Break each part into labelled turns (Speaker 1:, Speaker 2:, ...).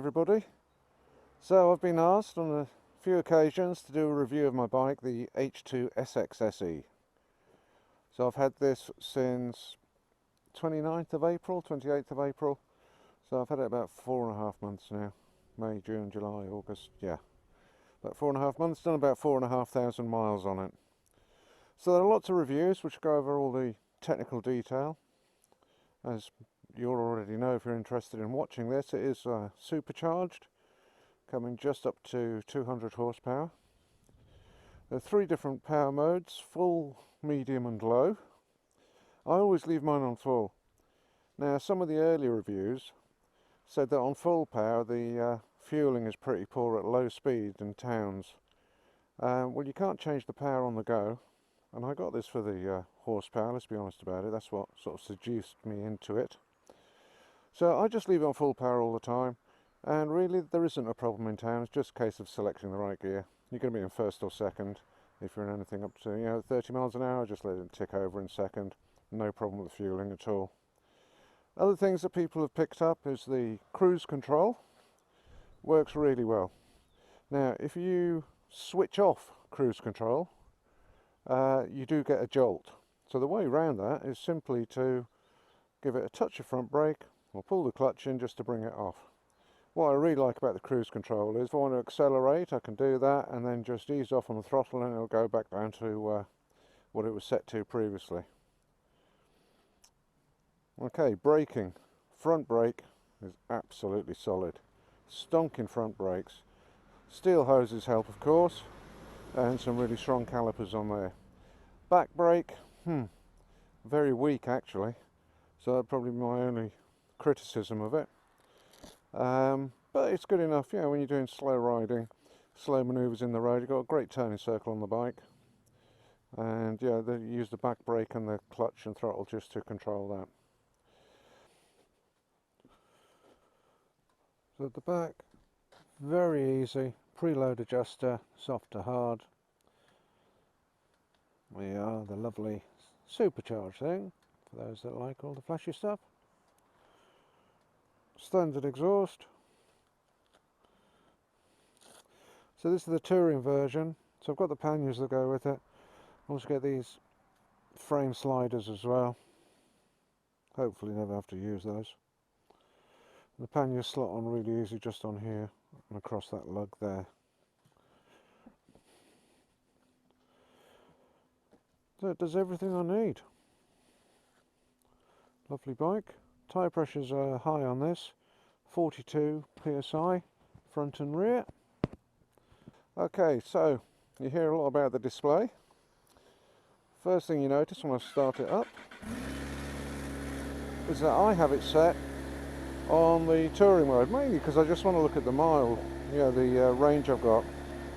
Speaker 1: everybody. So I've been asked on a few occasions to do a review of my bike, the H2 SX SE. So I've had this since 29th of April, 28th of April. So I've had it about 4.5 months now. May, June, July, August, yeah. About 4.5 months, done about 4,500 miles on it. So there are lots of reviews which go over all the technical detail. As you already know, if you're interested in watching this, it is supercharged, coming just up to 200 horsepower. There are 3 different power modes: full, medium and low. I always leave mine on full. Now, some of the earlier reviews said that on full power the fueling is pretty poor at low speed in towns. Well, you can't change the power on the go, and I got this for the horsepower, let's be honest about it. That's what sort of seduced me into it. So I just leave it on full power all the time, and really there isn't a problem in town. It's just a case of selecting the right gear. You're going to be in first or second. If you're in anything up to 30 miles an hour, just let it tick over in second. No problem with the fueling at all. Other things that people have picked up is the cruise control. Works really well. Now, if you switch off cruise control, you do get a jolt. So the way around that is simply to give it a touch of front brake or pull the clutch in just to bring it off. What I really like about the cruise control is if I want to accelerate, I can do that and then just ease off on the throttle and it'll go back down to what it was set to previously. Okay, braking. Front brake is absolutely solid. Stonking front brakes. Steel hoses help, of course, and some really strong calipers on there. Back brake, very weak actually, so that'd probably be my only criticism of it. But it's good enough, when you're doing slow riding, slow manoeuvres in the road. You've got a great turning circle on the bike, and they use the back brake and the clutch and throttle just to control that. So at the back, very easy, preload adjuster, soft to hard. We are the lovely supercharged thing, for those that like all the flashy stuff. Standard exhaust. So this is the touring version. So I've got the panniers that go with it. I also get these frame sliders as well. Hopefully never have to use those. The panniers slot on really easy just on here and across that lug there. So it does everything I need. Lovely bike. Tyre pressures are high on this, 42 psi front and rear. Okay, so you hear a lot about the display. First thing you notice when I start it up is that I have it set on the touring mode, mainly because I just want to look at the mile, the range I've got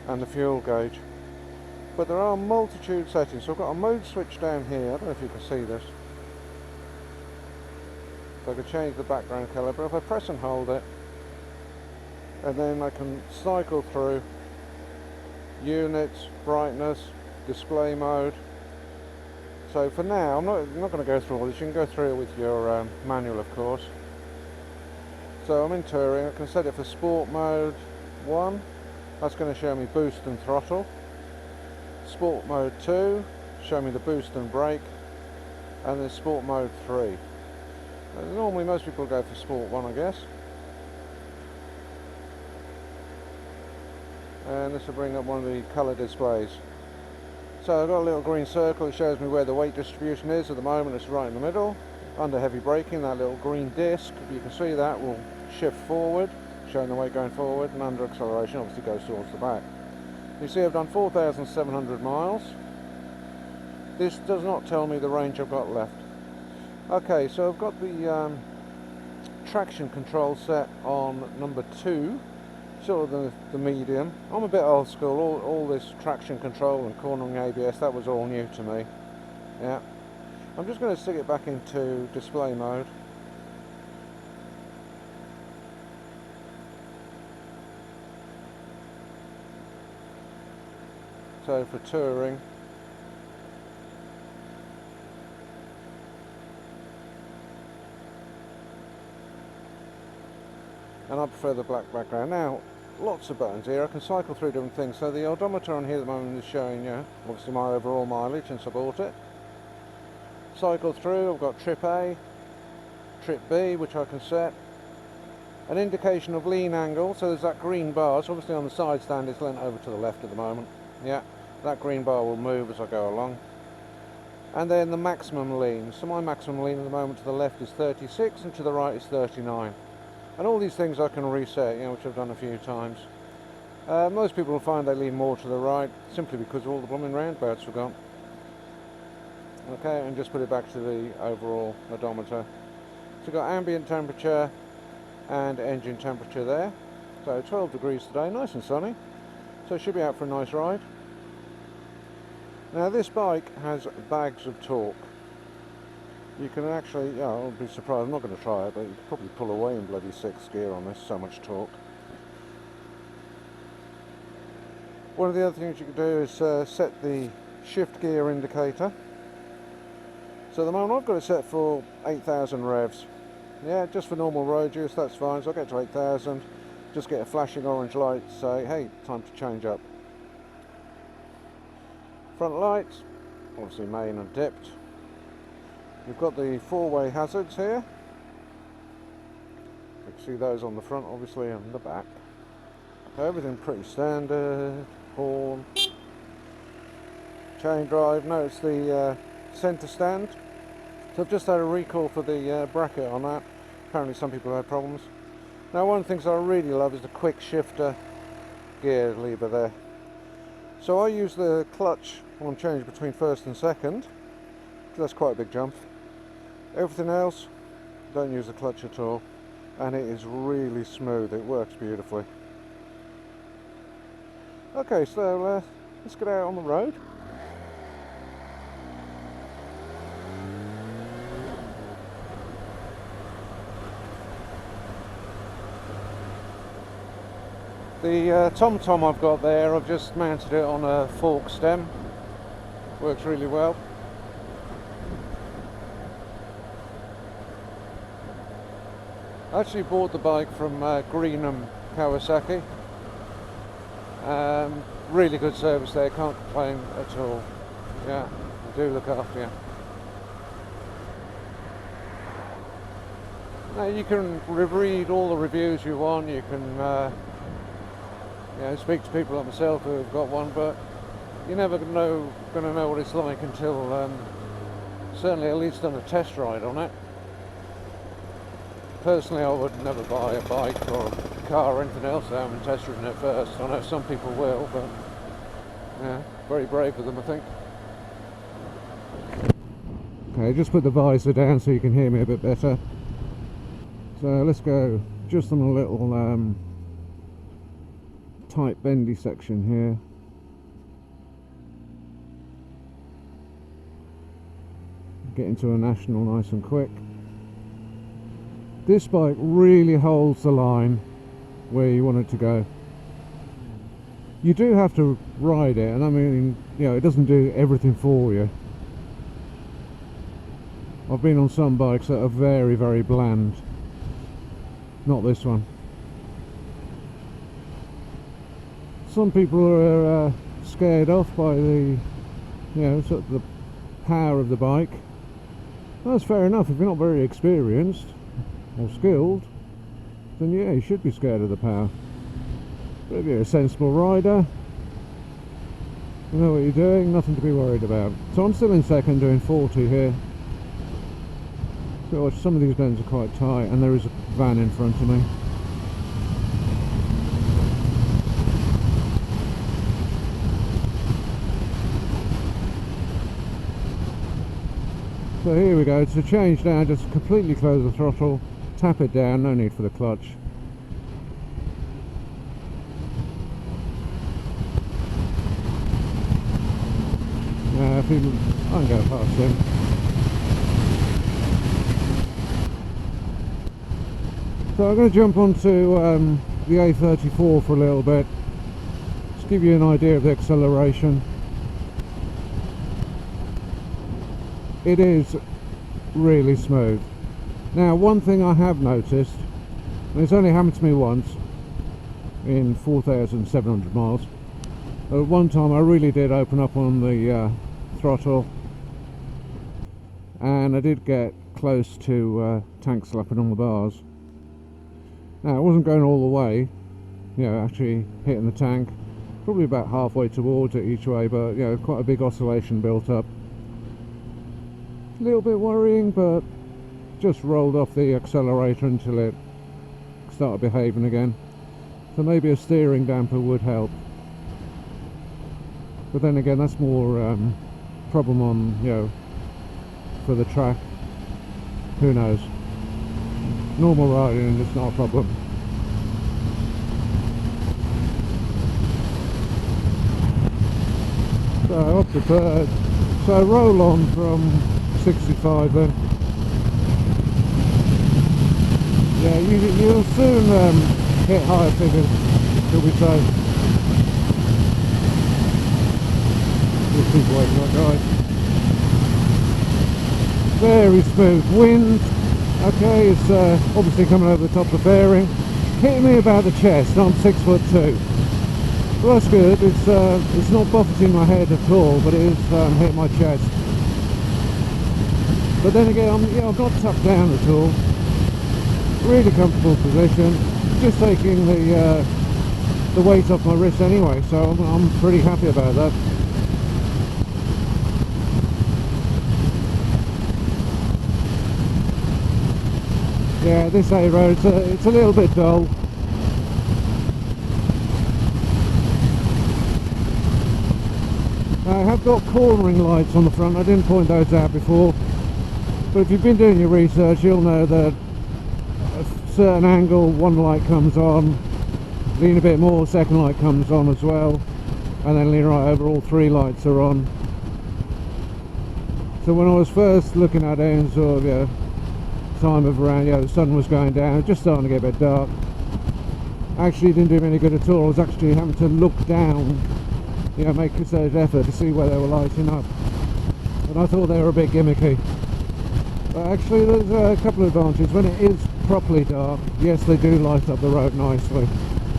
Speaker 1: and the fuel gauge. But there are multitude settings, so I've got a mode switch down here. I don't know if you can see this. So I can change the background colour, but if I press and hold it, and then I can cycle through units, brightness, display mode. So for now, I'm not going to go through all this. You can go through it with your manual, of course. So I'm in touring. I can set it for sport mode 1. That's going to show me boost and throttle. Sport mode 2, show me the boost and brake. And then sport mode 3. Normally most people go for sport 1, I guess. And this will bring up one of the colour displays. So I've got a little green circle that shows me where the weight distribution is. At the moment it's right in the middle. Under heavy braking, that little green disc, if you can see that, will shift forward, showing the weight going forward, and under acceleration obviously goes towards the back. You see I've done 4,700 miles. This does not tell me the range I've got left. Okay, so I've got the traction control set on number 2, sort of the medium. I'm a bit old school. All this traction control and cornering ABS, that was all new to me. Yeah, I'm just going to stick it back into display mode. So for touring, and I prefer the black background. Now, lots of buttons here. I can cycle through different things. So the odometer on here at the moment is showing you obviously my overall mileage since I bought it. Cycle through, I've got trip A, trip B, which I can set. An indication of lean angle, so there's that green bar. So obviously on the side stand it's leant over to the left at the moment. Yeah, that green bar will move as I go along. And then the maximum lean. So my maximum lean at the moment to the left is 36 and to the right is 39. And all these things I can reset, you know, which I've done a few times. Most people will find they lean more to the right simply because all the blooming roundabouts were gone. Okay, and just put it back to the overall odometer. So we've got ambient temperature and engine temperature there. So 12 degrees today, nice and sunny. So it should be out for a nice ride. Now this bike has bags of torque. You can actually, yeah, I'll be surprised, I'm not going to try it, but you could probably pull away in bloody 6th gear on this, so much torque. One of the other things you can do is set the shift gear indicator. So at the moment I've got it set for 8,000 revs. Yeah, just for normal road use, that's fine. So I'll get to 8,000, just get a flashing orange light to say, hey, time to change up. Front lights, obviously main and dipped. You've got the 4-way hazards here. You can see those on the front obviously and the back. Everything pretty standard. Horn. Chain drive, notice the centre stand. So I've just had a recall for the bracket on that. Apparently some people had problems. Now one of the things I really love is the quick shifter gear lever there. So I use the clutch when I'm changing between first and second. That's quite a big jump. Everything else, don't use the clutch at all. And it is really smooth, it works beautifully. Okay, so let's get out on the road. The tom-tom I've got there, I've just mounted it on a fork stem. Works really well. I actually bought the bike from Greenham Kawasaki. Really good service there, can't complain at all. Yeah, they do look after you. Now you can read all the reviews you want, you can you know, speak to people like myself who have got one, but you're never going to know what it's like until certainly at least done a test ride on it. Personally, I would never buy a bike or a car or anything else without having test ridden it first. I know some people will, but yeah, very brave of them, I think. Okay, just put the visor down so you can hear me a bit better. So let's go just on a little tight bendy section here. Get into a national nice and quick. This bike really holds the line where you want it to go. You do have to ride it, and I mean, you know, it doesn't do everything for you. I've been on some bikes that are very, very bland. Not this one. Some people are scared off by the, you know, sort of the power of the bike. That's fair enough. If you're not very experienced or skilled, then yeah, you should be scared of the power. But if you're a sensible rider, you know what you're doing, nothing to be worried about. So I'm still in second doing 40 here. So some of these bends are quite tight, and there is a van in front of me. So here we go, to change now, just completely close the throttle, tap it down, no need for the clutch. If he, I can go past him. So I'm going to jump onto the A34 for a little bit, just give you an idea of the acceleration. It is really smooth. Now one thing I have noticed And it's only happened to me once in 4,700 miles. At one time I really did open up on the throttle, and I did get close to tank slapping on the bars. Now, I wasn't going all the way, you know, actually hitting the tank, probably about halfway towards it each way, but you know, quite a big oscillation built up. A little bit worrying, but just rolled off the accelerator until it started behaving again. So maybe a steering damper would help. But then again, that's more problem on, you know, for the track. Who knows? Normal riding, it's not a problem. So up to third. So roll on from 65 then. Yeah, you'll soon hit higher figures, shall we say. Just keep waiting that guy. Very smooth. Wind, okay, it's obviously coming over the top of the fairing. Hitting me about the chest. I'm 6'2". Well, that's good. It's not buffeting my head at all, but it is hitting my chest. But then again, I'm not tucked down at all. Really comfortable position. Just taking the weight off my wrist anyway, so I'm pretty happy about that. Yeah, this A road, it's a little bit dull. I have got cornering lights on the front. I didn't point those out before, but if you've been doing your research, you'll know that at a certain angle one light comes on, lean a bit more, second light comes on as well, and then lean right over, all three lights are on. So when I was first looking at it and sort of, yeah, time of around, the sun was going down, just starting to get a bit dark. Actually didn't do me any good at all. I was actually having to look down, make a concerted effort to see where they were lighting up, and I thought they were a bit gimmicky. But actually there's a couple of advantages. When it is properly dark, yes, they do light up the road nicely.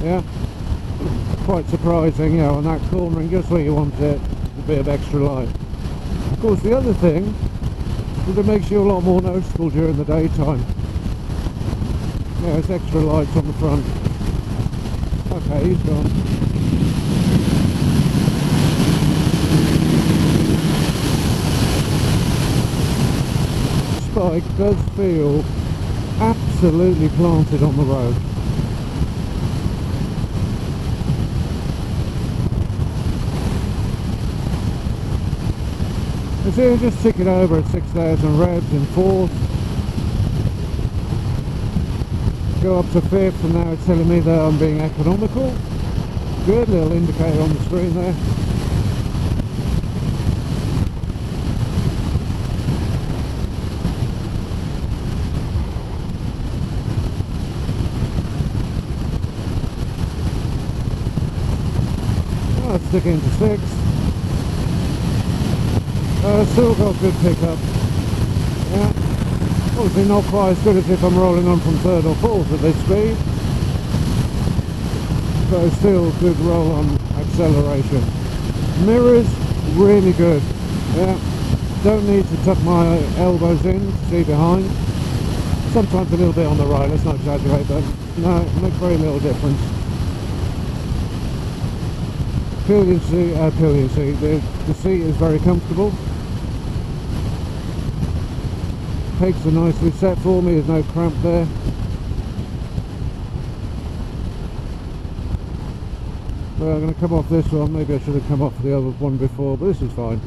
Speaker 1: Yeah, quite surprising, on that cornering, just where you want it, a bit of extra light. Of course, the other thing is it makes you a lot more noticeable during the daytime. Yeah, it's extra lights on the front. Okay, he's gone. Spike does feel absolutely planted on the road. You see, just tick it over at 6,000 revs in fourth. Go up to fifth, and now it's telling me that I'm being economical. Good, little indicator on the screen there. Let's stick into sixth. Still got good pickup. Yeah. Obviously not quite as good as if I'm rolling on from third or fourth at this speed. But still good roll on acceleration. Mirrors, really good. Yeah. Don't need to tuck my elbows in to see behind. Sometimes a little bit on the right, let's not exaggerate, but no, it makes very little difference. Pillion seat, the seat is very comfortable. Pegs are nicely set for me, there's no cramp there. Well, I'm going to come off this one, maybe I should have come off the other one before, but this is fine.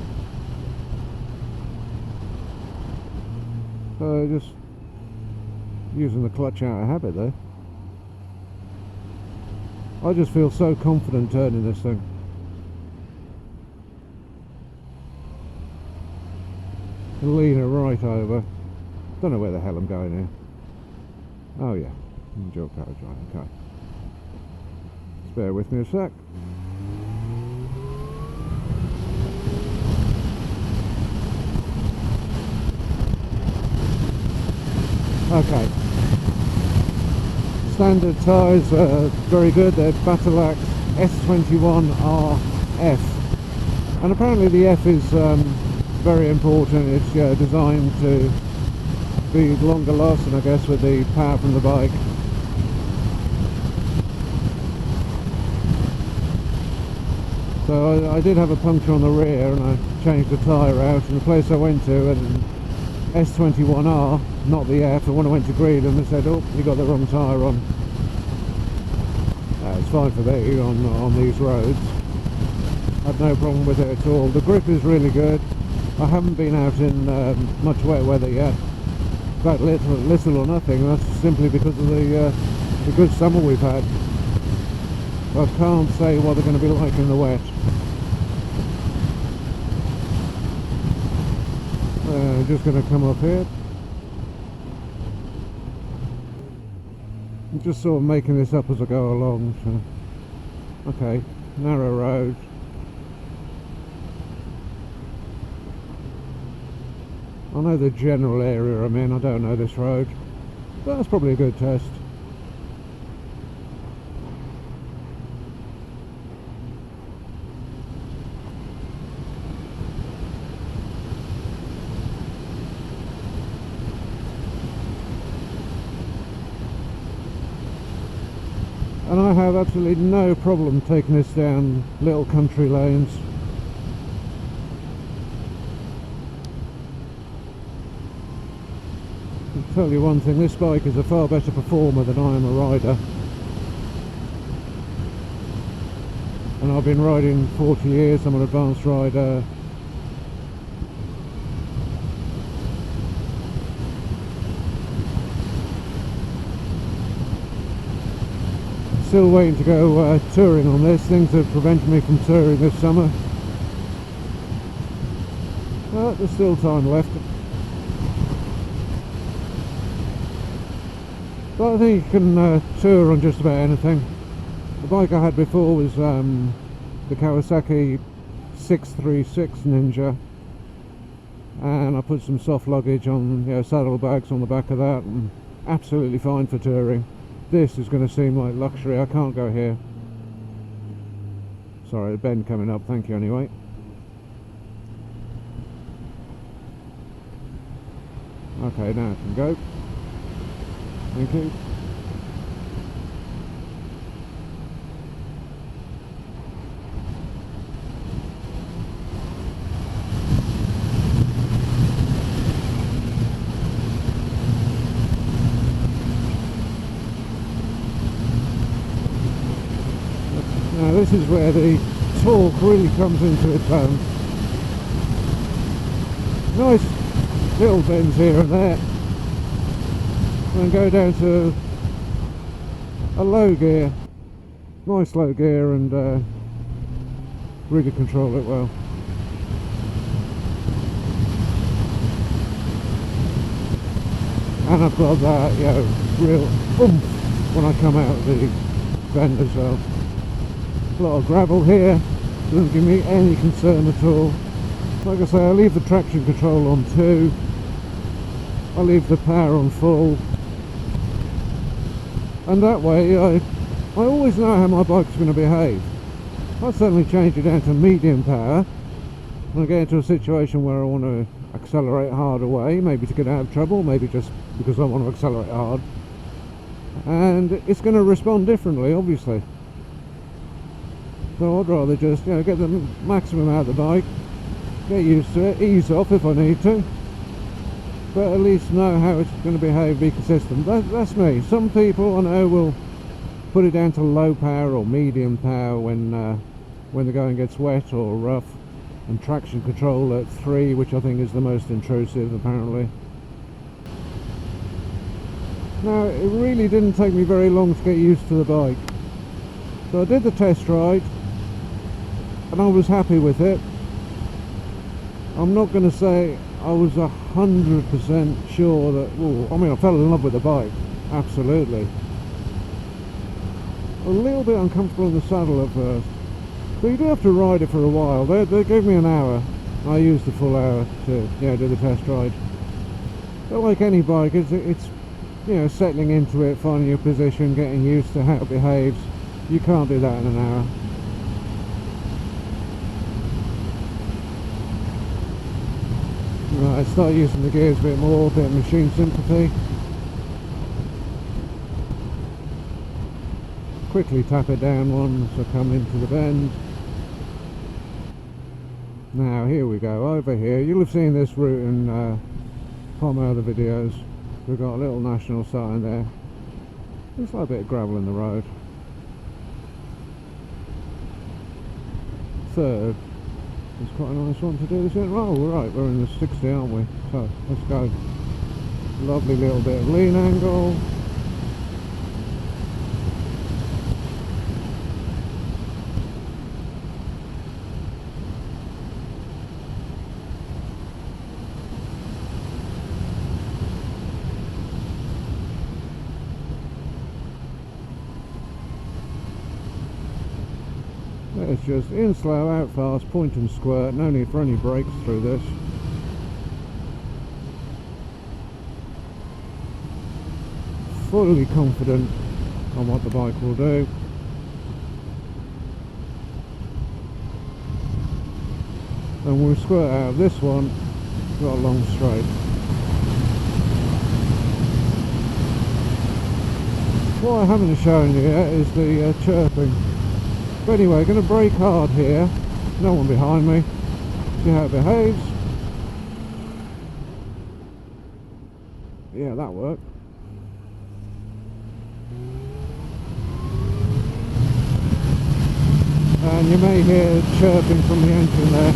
Speaker 1: Just using the clutch out of habit there. I just feel so confident turning this thing. Lean it right over. Don't know where the hell I'm going here. Oh yeah, dual carriage, right, okay. Just bear with me a sec. Okay. standard tyres are very good. They're Batalax S21RF, and apparently the F is very important. It's designed to be longer lasting, I guess, with the power from the bike. So I did have a puncture on the rear and I changed the tyre out, and the place I went to had an S21R, not the F, and when I went to greet them they said, oh, you got the wrong tyre on. It's fine for me on these roads. I had no problem with it at all. The grip is really good. I haven't been out in much wet weather yet. In fact, little or nothing. That's simply because of the good summer we've had. I can't say what they're going to be like in the wet. Just going to come up here. I'm just sort of making this up as I go along. So. Okay, narrow road. I know the general area I'm in. I don't know this road, but that's probably a good test. And I have absolutely no problem taking this down little country lanes. I'll tell you one thing, this bike is a far better performer than I am a rider. And I've been riding 40 years, I'm an advanced rider. Still waiting to go touring on this. Things have prevented me from touring this summer, but there's still time left. But I think you can tour on just about anything. The bike I had before was the Kawasaki H2 Ninja, and I put some soft luggage on, saddlebags on the back of that, and absolutely fine for touring. This is going to seem like luxury. I can't go here. Sorry, a bend coming up. Thank you anyway. Okay, now I can go. Thank you. Now this is where the torque really comes into its own. Nice little bends here and there. And go down to a low gear, nice low gear, and really control it well. And I've got that, real oomph when I come out of the bend as well. A lot of gravel here, doesn't give me any concern at all. Like I say, I leave the traction control on too. I leave the power on full. And that way I always know how my bike's going to behave. I'll certainly change it down to medium power when I get into a situation where I want to accelerate hard away, maybe to get out of trouble, maybe just because I want to accelerate hard. And it's going to respond differently, obviously. So I'd rather just get the maximum out of the bike, get used to it, ease off if I need to, but at least know how it's going to behave, be consistent. That's me. Some people I know will put it down to low power or medium power when the going gets wet or rough, and traction control at 3, which I think is the most intrusive apparently. Now it really didn't take me very long to get used to the bike. So I did the test ride and I was happy with it. I'm not going to say I was 100% sure that, I fell in love with the bike, absolutely. A little bit uncomfortable in the saddle at first, so you do have to ride it for a while. They gave me an hour. I used the full hour to do the test ride. But like any bike, it's you know, settling into it, finding your position, getting used to how it behaves. You can't do that in an hour. Right, start using the gears a bit more, a bit of machine sympathy. Quickly tap it down once I come into the bend. Now here we go, over here. You'll have seen this route in one of my other videos. We've got a little national sign there. Looks like a bit of gravel in the road. Third is quite a nice one to do this in. Oh, right, we're in the 60, aren't we? So let's go. Lovely little bit of lean angle. It's just in slow, out fast, point and squirt, no need for any brakes through this. Fully confident on what the bike will do. And we'll squirt out of this one, got a long straight. What I haven't shown you yet is the chirping. But anyway, going to brake hard here, no one behind me, see how it behaves. Yeah, that worked. And you may hear chirping from the engine there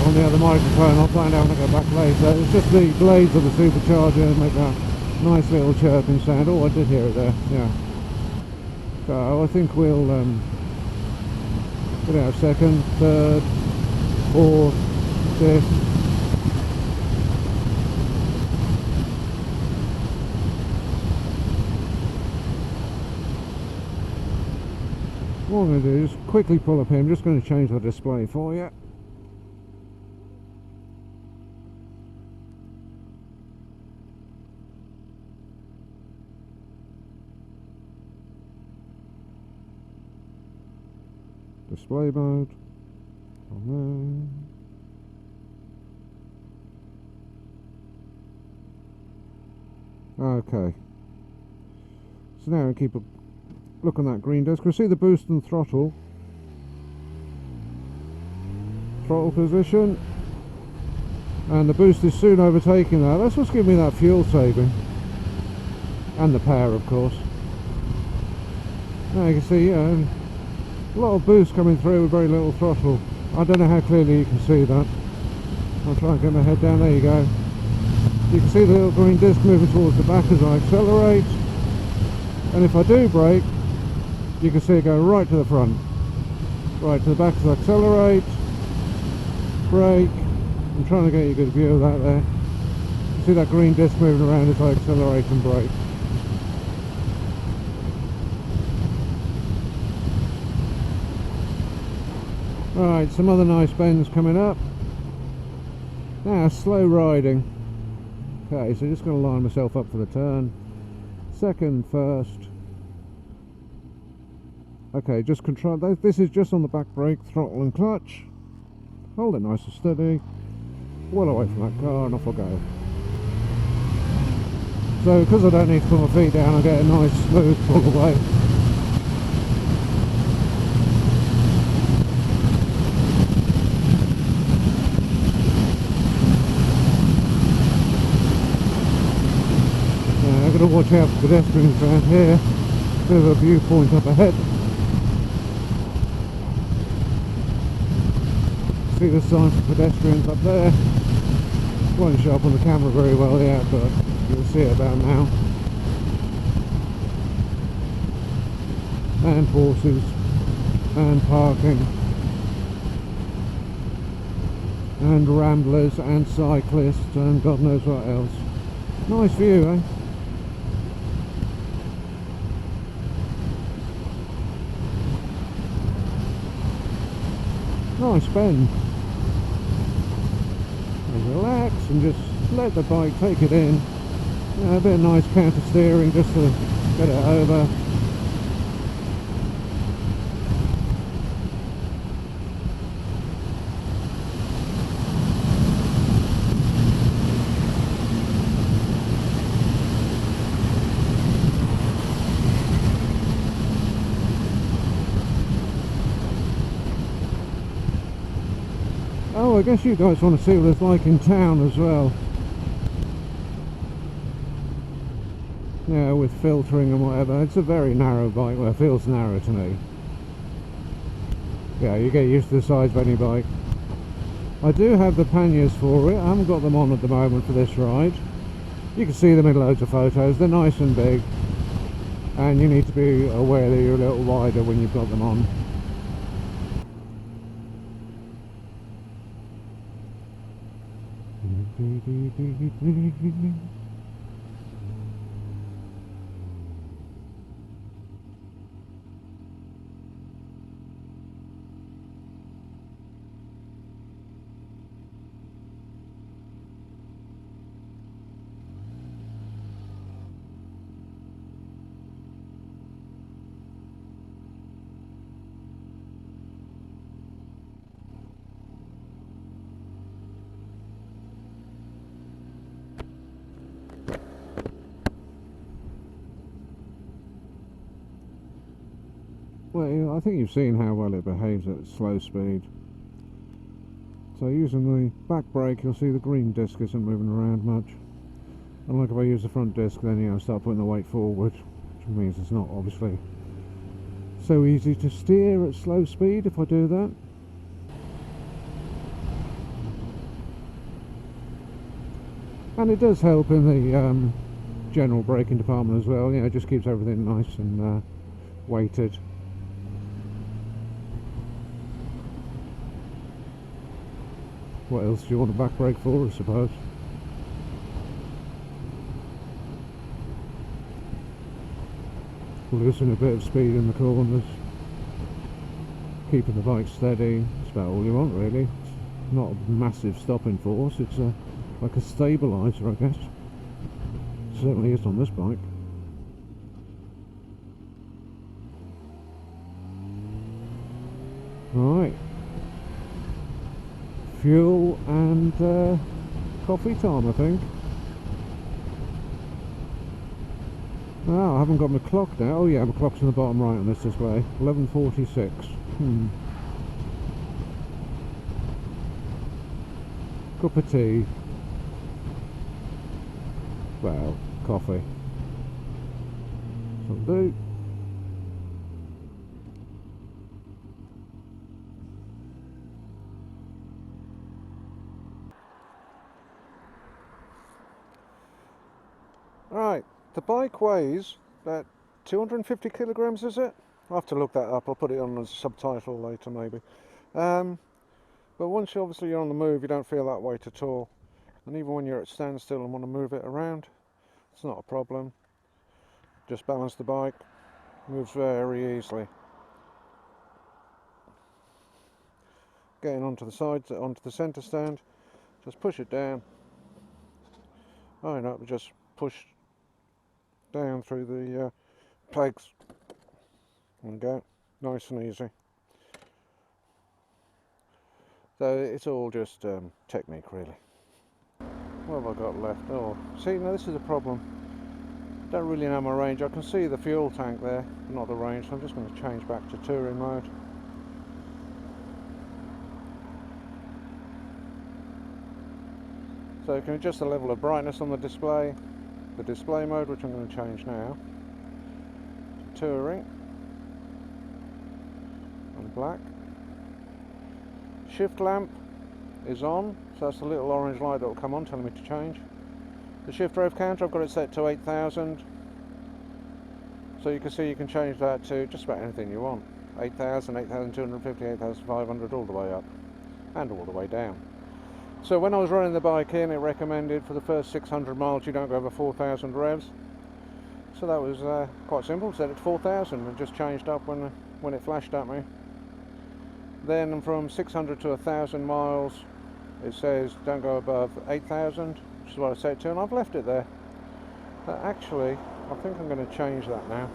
Speaker 1: on the other microphone. I'll find out when I go back later. It's just the blades of the supercharger that make that nice little chirping sound. Oh, I did hear it there, yeah. So I think we'll put out second, third, fourth, fifth. What I'm going to do is quickly pull up here. I'm just going to change the display for you. Display mode on there. Okay, so now we keep a look on that green disc. We see the boost and throttle position, and the boost is soon overtaking that. That's what's giving me that fuel saving, and the power, of course. Now you can see a lot of boost coming through with very little throttle. I don't know how clearly you can see that. I'll try and get my head down. There you go. You can see the little green disc moving towards the back as I accelerate, and if I do brake, you can see it go right to the front, right to the back as I accelerate, brake. I'm trying to get you a good view of that there. You see that green disc moving around as I accelerate and brake. Right, some other nice bends coming up. Now, slow riding. Okay, so just going to line myself up for the turn. Second, first. Okay, just control. This is just on the back brake, throttle and clutch. Hold it nice and steady. Well away from that car, and off I go. So, because I don't need to put my feet down, I get a nice smooth pull away. I've got to watch out for pedestrians around here. Bit of a viewpoint up ahead. See the sign for pedestrians up there. Won't show up on the camera very well yet, but you'll see it about now. And horses, and parking, and ramblers, and cyclists, and God knows what else. Nice view, eh? Nice bend. And relax and just let the bike take it in. A bit of nice counter steering just to get it over. Oh, I guess you guys want to see what it's like in town as well. Yeah, with filtering and whatever. It's a very narrow bike. Well, it feels narrow to me. Yeah, you get used to the size of any bike. I do have the panniers for it. I haven't got them on at the moment for this ride. You can see them in loads of photos. They're nice and big. And you need to be aware that you're a little wider when you've got them on. Well, I think you've seen how well it behaves at slow speed. So using the back brake, you'll see the green disc isn't moving around much. Unlike if I use the front disc, then start putting the weight forward, which means it's not obviously so easy to steer at slow speed if I do that. And it does help in the general braking department as well. It just keeps everything nice and weighted. What else do you want a back brake for, I suppose? Losing a bit of speed in the corners, keeping the bike steady. That's about all you want, really. It's not a massive stopping force, it's like a stabiliser, I guess. It certainly is on this bike. Right. Fuel and coffee time, I think. Oh, I haven't got my clock now. Oh yeah, my clock's in the bottom right on this display. 11:46. Cup of tea. Well, coffee. That'll do. Right, the bike weighs about 250 kilograms, is it? I'll have to look that up. I'll put it on as a subtitle later, maybe. But once you're on the move, you don't feel that weight at all. And even when you're at standstill and want to move it around, it's not a problem. Just balance the bike, moves very easily. Getting onto the sides, onto the centre stand, just push it down. Oh no, just push down through the pegs and go, nice and easy. So it's all just technique, really. What have I got left? Oh, see, now this is a problem. Don't really know my range. I can see the fuel tank there, not the range, so I'm just going to change back to touring mode. So you can adjust the level of brightness on the display mode, which I'm going to change now to touring and black. Shift lamp is on, so that's the little orange light that will come on telling me to change. The shift rev counter, I've got it set to 8,000, so you can see you can change that to just about anything you want. 8,000, 8,250, 8,500, all the way up and all the way down. So when I was running the bike in, it recommended for the first 600 miles you don't go over 4,000 revs. So that was quite simple, set it to 4,000 and just changed up when it flashed at me. Then from 600 to 1,000 miles it says don't go above 8,000, which is what I set it to, and I've left it there. Actually, I think I'm going to change that now.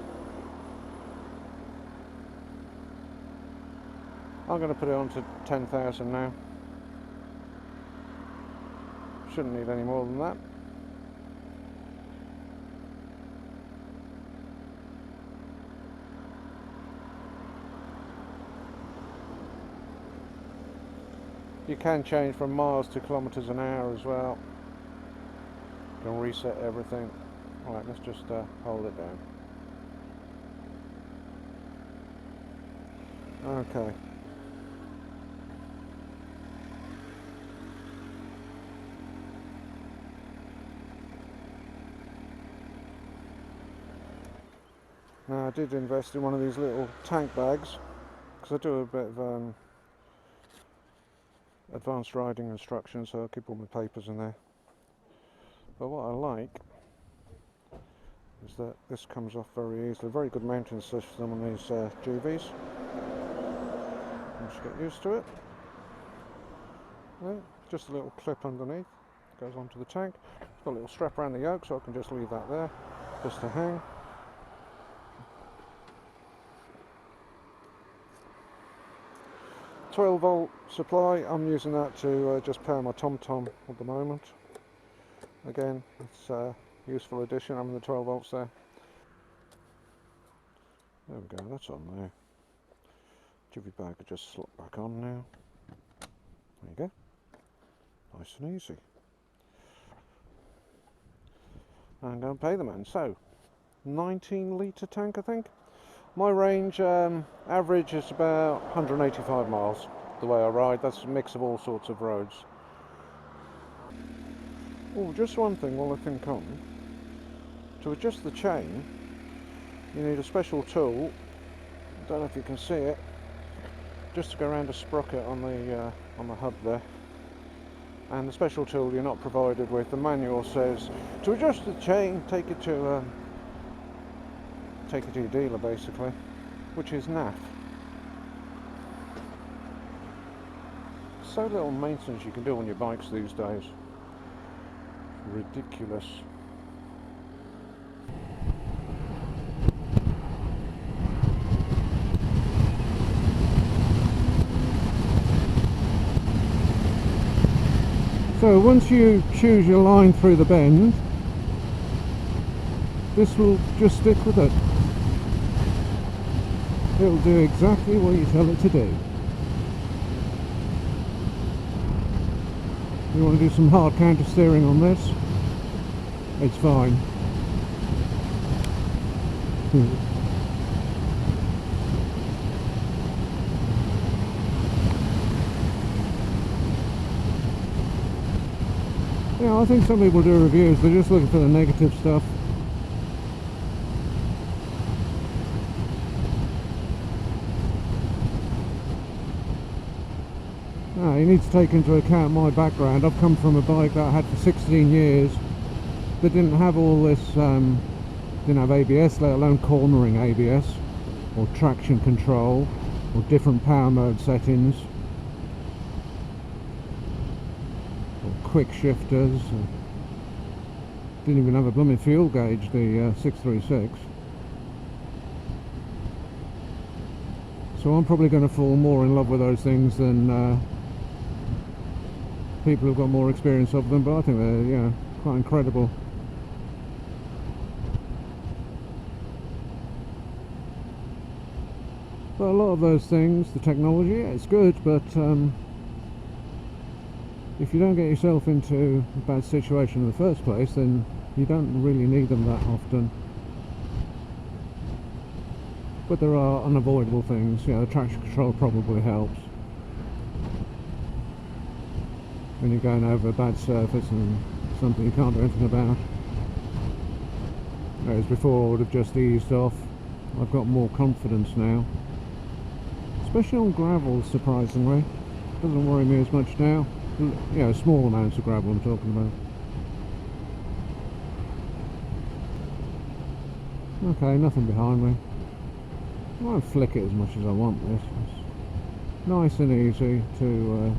Speaker 1: I'm going to put it on to 10,000 now. Shouldn't need any more than that. You can change from miles to kilometers an hour as well. You can reset everything. Alright, let's just hold it down. Okay. Now, I did invest in one of these little tank bags because I do a bit of advanced riding instructions, so I'll keep all my papers in there. But what I like is that this comes off very easily. Very good mounting system on these GVs. Just get used to it. Yeah, just a little clip underneath, goes onto the tank. It's got a little strap around the yoke, so I can just leave that there, just to hang. A 12-volt supply. I'm using that to just power my TomTom at the moment. Again, it's a useful addition, having the 12 volts there. There we go, that's on there. Jivvy bag will just slot back on now. There you go. Nice and easy. And go and pay the man. So, 19 litre tank, I think. My range average is about 185 miles the way I ride. That's a mix of all sorts of roads. Oh, just one thing while I think on. To adjust the chain, you need a special tool. I don't know if you can see it. Just to go around a sprocket on the hub there. And the special tool you're not provided with. The manual says to adjust the chain, take it to your dealer, basically, which is naff. So little maintenance you can do on your bikes these days. Ridiculous. So once you choose your line through the bend, this will just stick with it. It'll do exactly what you tell it to do. You want to do some hard counter steering on this? It's fine. Yeah, I think some people do reviews, they're just looking for the negative stuff. Now, you need to take into account my background. I've come from a bike that I had for 16 years that didn't have all this, didn't have ABS, let alone cornering ABS, or traction control, or different power mode settings, or quick shifters. Didn't even have a blooming fuel gauge, the 636. So I'm probably going to fall more in love with those things than people who've got more experience of them, but I think they're, you know, quite incredible. But a lot of those things, the technology, yeah, it's good, but if you don't get yourself into a bad situation in the first place, then you don't really need them that often. But there are unavoidable things, you know, traction control probably helps. When you're going over a bad surface and something you can't do anything about. Whereas before I would have just eased off. I've got more confidence now. Especially on gravel, surprisingly. Doesn't worry me as much now. You know, small amounts of gravel I'm talking about. Okay, nothing behind me. I won't flick it as much as I want this. It's nice and easy to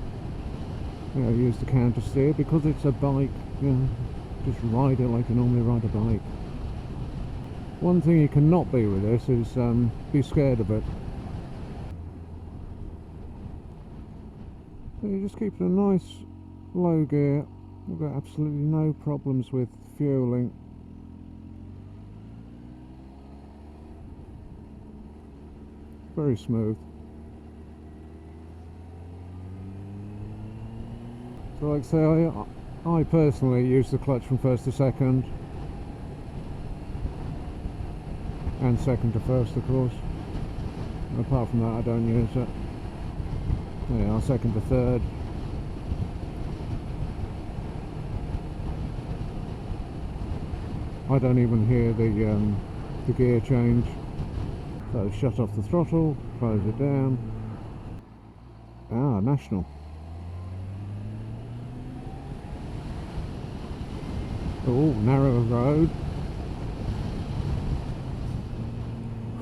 Speaker 1: you know, use the counter steer because it's a bike. You know, just ride it like you normally ride a bike. One thing you cannot be with this is be scared of it. So you just keep it a nice low gear. We've got absolutely no problems with fueling. Very smooth. So like I say, I personally use the clutch from first to second, and second to first of course. Apart from that I don't use it. Yeah, second to third. I don't even hear the gear change. So shut off the throttle, close it down. Ah, national. Oh, narrow road.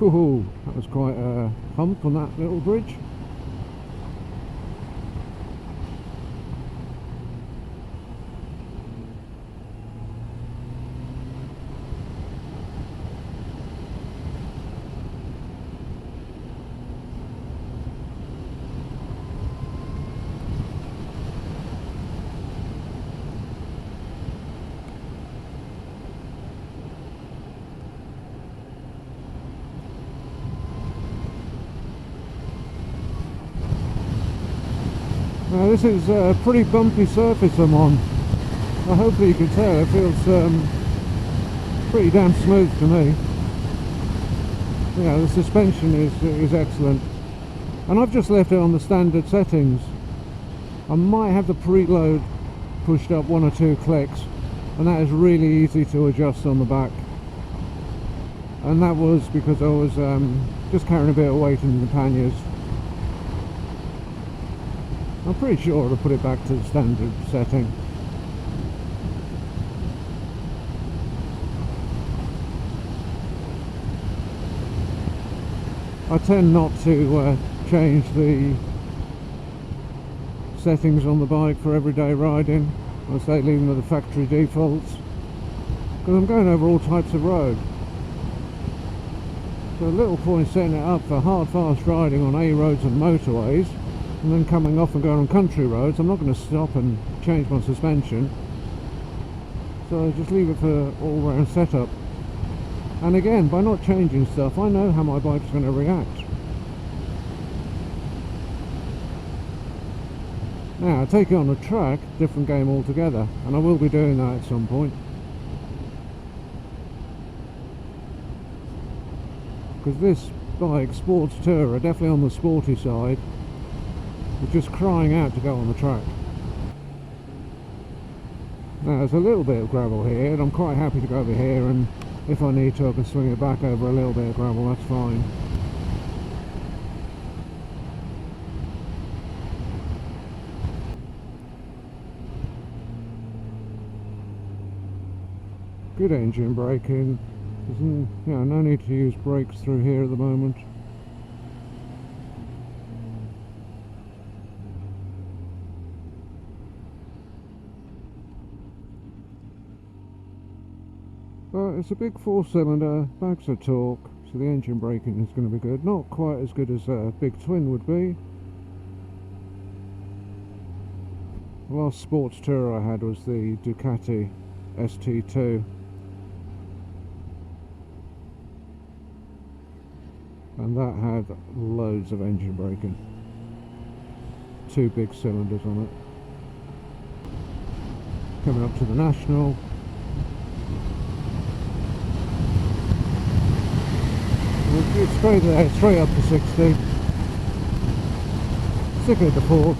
Speaker 1: Ooh, that was quite a hump on that little bridge. Now this is a pretty bumpy surface I'm on. Hopefully you can tell it feels pretty damn smooth to me. Yeah, the suspension is excellent, and I've just left it on the standard settings. I might have the preload pushed up 1 or 2 clicks, and that is really easy to adjust on the back, and that was because I was just carrying a bit of weight in the panniers. I'm pretty sure I'll put it back to the standard setting. I tend not to change the settings on the bike for everyday riding. I say leave them with the factory defaults, because I'm going over all types of road. So a little point setting it up for hard fast riding on A roads and motorways, and then coming off and going on country roads. I'm not going to stop and change my suspension, so I just leave it for all round setup. And again, by not changing stuff, I know how my bike's going to react. Now, I take it on a track, different game altogether, and I will be doing that at some point. Because this bike, Sports Tourer, definitely on the sporty side, is just crying out to go on the track. Now, there's a little bit of gravel here, and I'm quite happy to go over here, and if I need to I can swing it back over a little bit of gravel, that's fine. Good engine braking. No need to use brakes through here at the moment. But it's a big 4-cylinder, bags of torque, so the engine braking is going to be good. Not quite as good as a big twin would be. The last sports tourer I had was the Ducati ST2. And that had loads of engine braking. 2 big cylinders on it. Coming up to the National. It's straight there, straight up to 60. Stick it to 4th.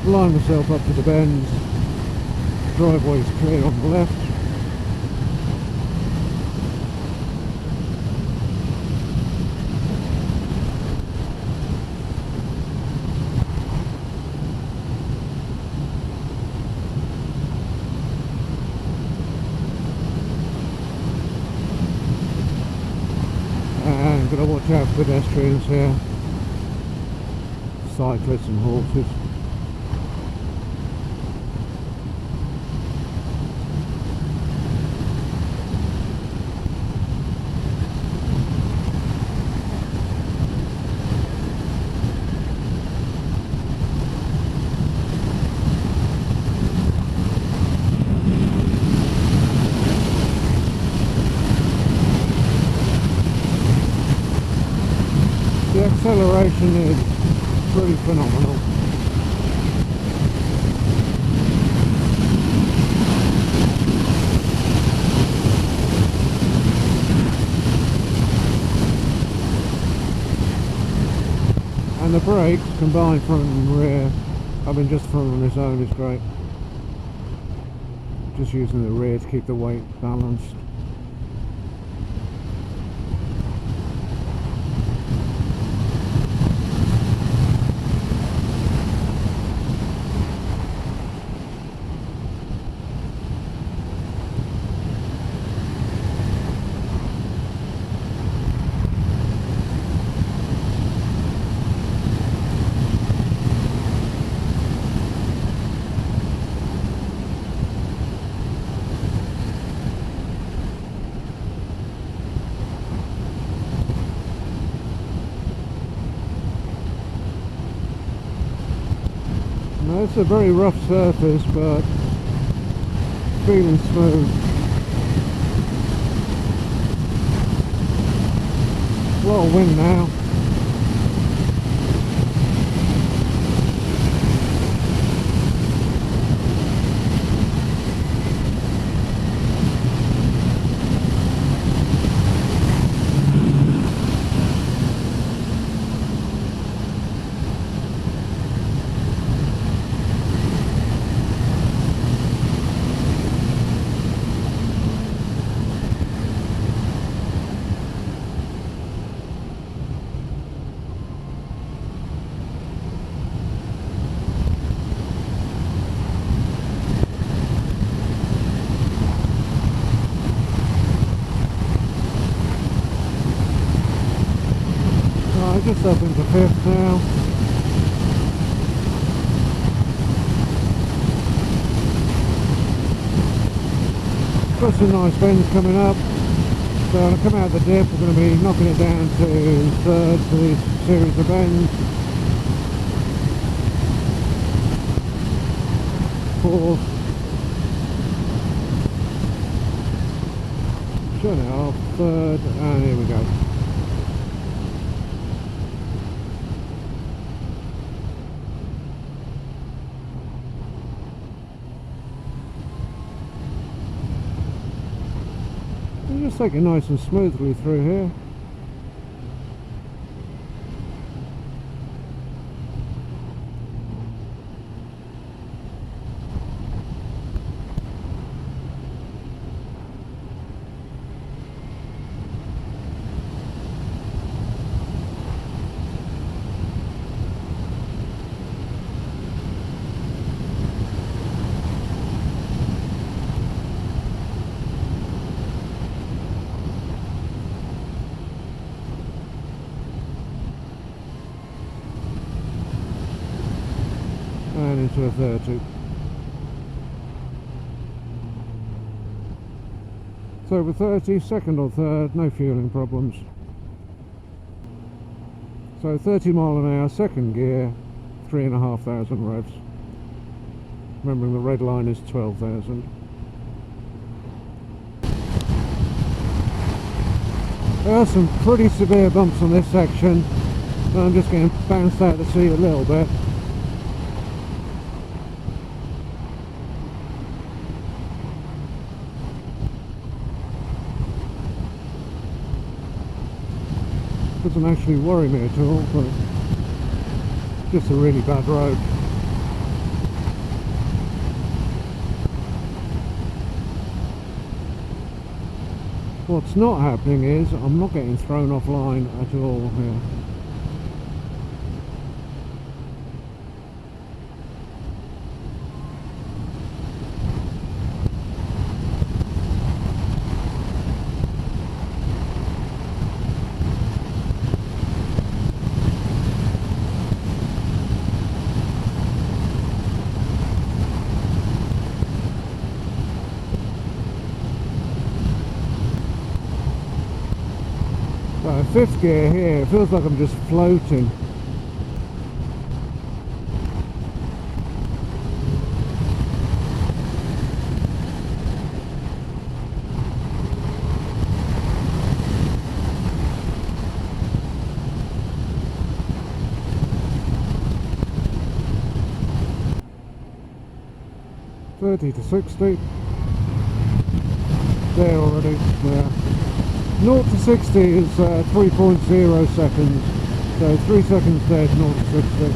Speaker 1: Line myself up to the bends. Driveway's clear on the left. And gotta watch out for pedestrians here, cyclists and horses. acceleration is pretty phenomenal. And the brakes, combined front and rear, I mean just front on its own is great. Just using the rear to keep the weight balanced. Now, it's a very rough surface, but feeling smooth. A lot of wind now. Just up into fifth now. Got some nice bends coming up. So when I come out of the dip, we're going to be knocking it down to third for this series of bends. Fourth. Shut it off. Third, and here we go. Just take it nice and smoothly through here. And into a 30. So over 30, second or third, no fueling problems. So 30 mile an hour, second gear, 3,500 revs. Remembering the red line is 12,000. There are some pretty severe bumps on this section, and I'm just getting bounced out to sea a little bit. Doesn't actually worry me at all, but just a really bad road. What's not happening is I'm not getting thrown offline at all here. Fifth gear here, it feels like I'm just floating. 30 to 60. There already, there. 0 to 60 is 3.0 seconds, so 3 seconds there to 0 to 60.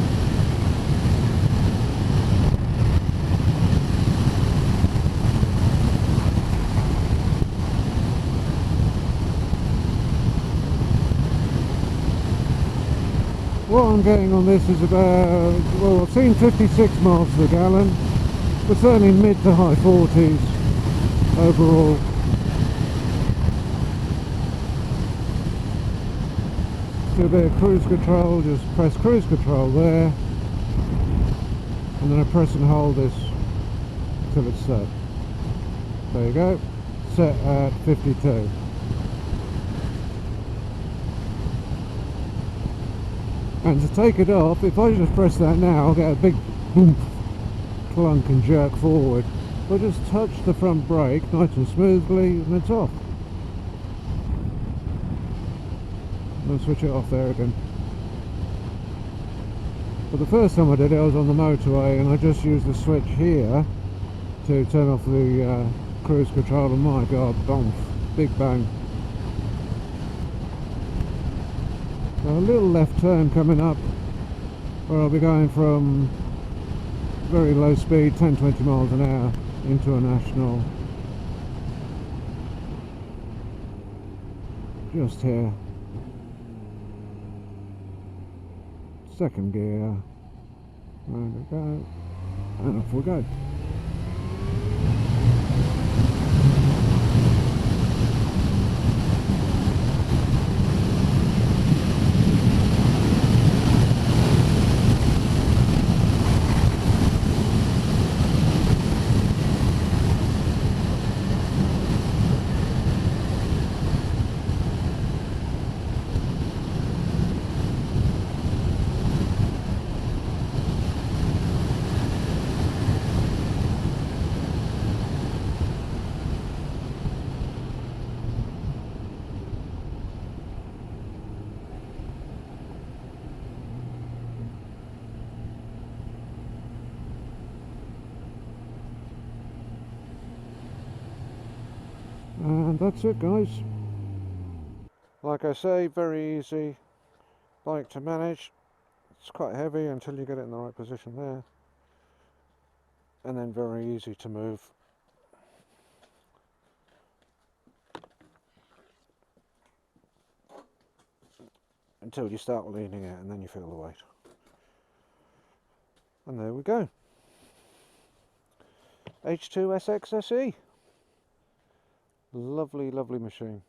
Speaker 1: What I'm getting on this is about, well, I've seen 56 miles per gallon, but certainly mid to high 40s overall. Do a bit of cruise control, just press cruise control there, and then I press and hold this until it's set. There you go, set at 52. And to take it off, if I just press that now, I'll get a big boom, clunk and jerk forward. But just touch the front brake nice and smoothly and it's off. I'll switch it off there again. But the first time I did it, I was on the motorway and I just used the switch here to turn off the cruise control, and my god, bonk, big bang. So a little left turn coming up where I'll be going from very low speed, 10-20 miles an hour, into a national. Just here. Second gear. There we go. And off we go. And that's it, guys. Like I say, very easy bike to manage. It's quite heavy until you get it in the right position there, and then very easy to move. Until you start leaning it and then you feel the weight. And there we go. H2 SX SE. Lovely, lovely machine.